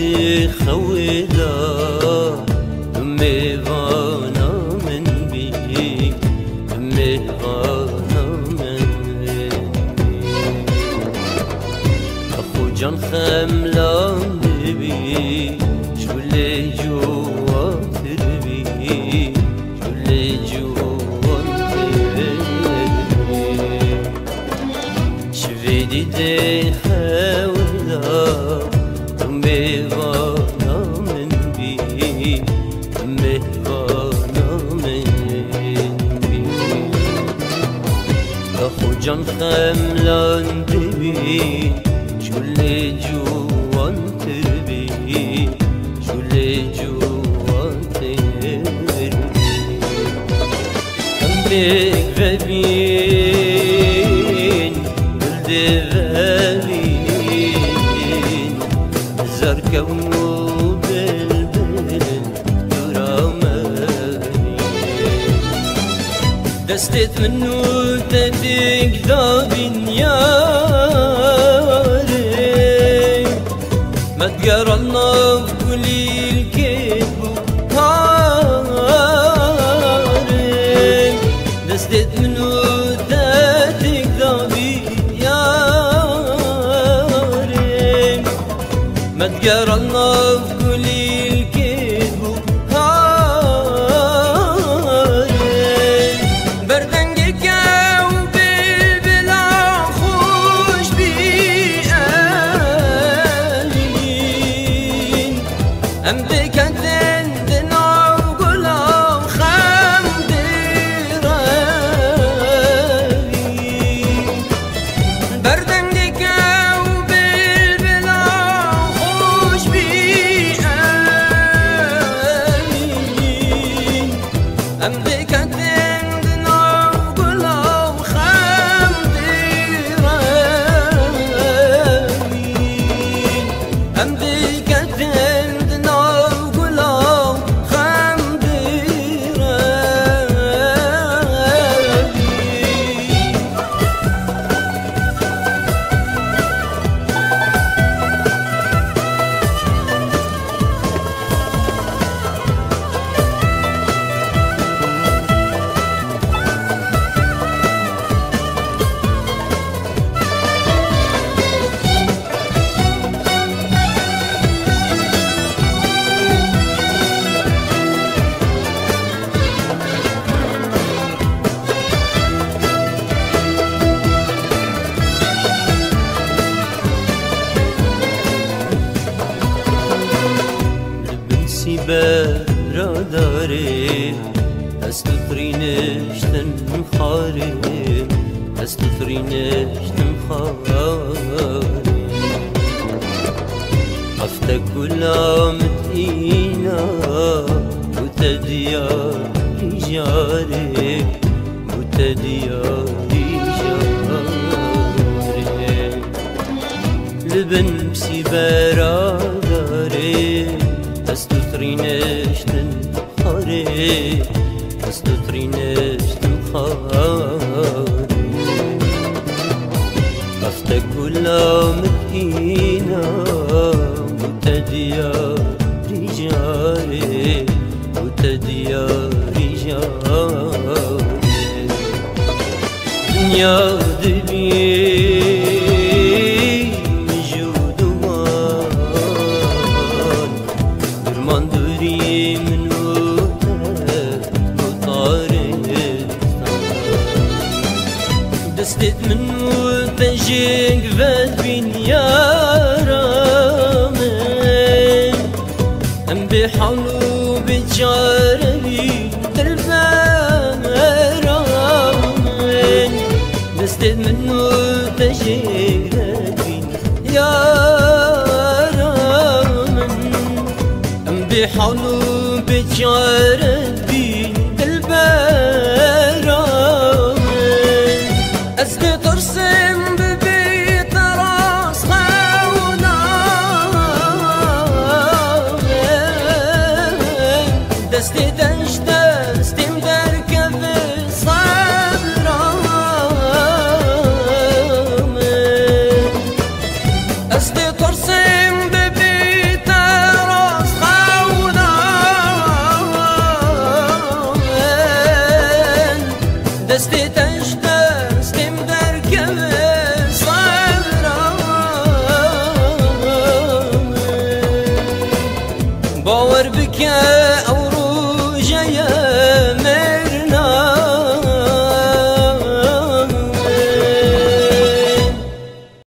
دي خويدا ميوانا من بي ميوانا من بي أخو جان خملان بي شو اللي جوا تربي شو اللي جوا تربي شفيدي دي خويدا ميوانا من بي ميوانا من بي أخو جان خملان بي شو اللي جوان تربي شو اللي جوان تربي أمبيك ببين بلدي ببين زركو بالبل درامي دستت منو تديك دابين ياري ما تقرلنا في كل الكذب وهاري دستت منو تديك دابين ياري ما تقرلنا في كل الكذب وهاري بردنجك وبالبلا خوش بيقالين أم بكتن دنا وقلا وخمدرالي بردنجك وبالبلا خوش بيقالين أم بكتن دنا وقلا وخمدرالي أم بكتن دنا وقلا وخمدرالي لبنسي براداري استطرينشتن خاري استطرينشتن خاري أفتك كلها متينا وتدياري جاري وتدياري جاري لبنسي براداري استطرينشتن خاري استطرينشتن خاري أفتك كلها متينا وتدياري جاري وتدياري جاري دنيا دبي دستت منو تجيك بين يارامن أم بحلو بجاربي تلفامن دستت منو تجيك بين يارامن أم بحلو بجاربي تلفامن أسكي ترسم ببيت راس خونا دستي تنشتا دستي مدركب صبرا أسكي ترسم ببيت باور بك أو رجيا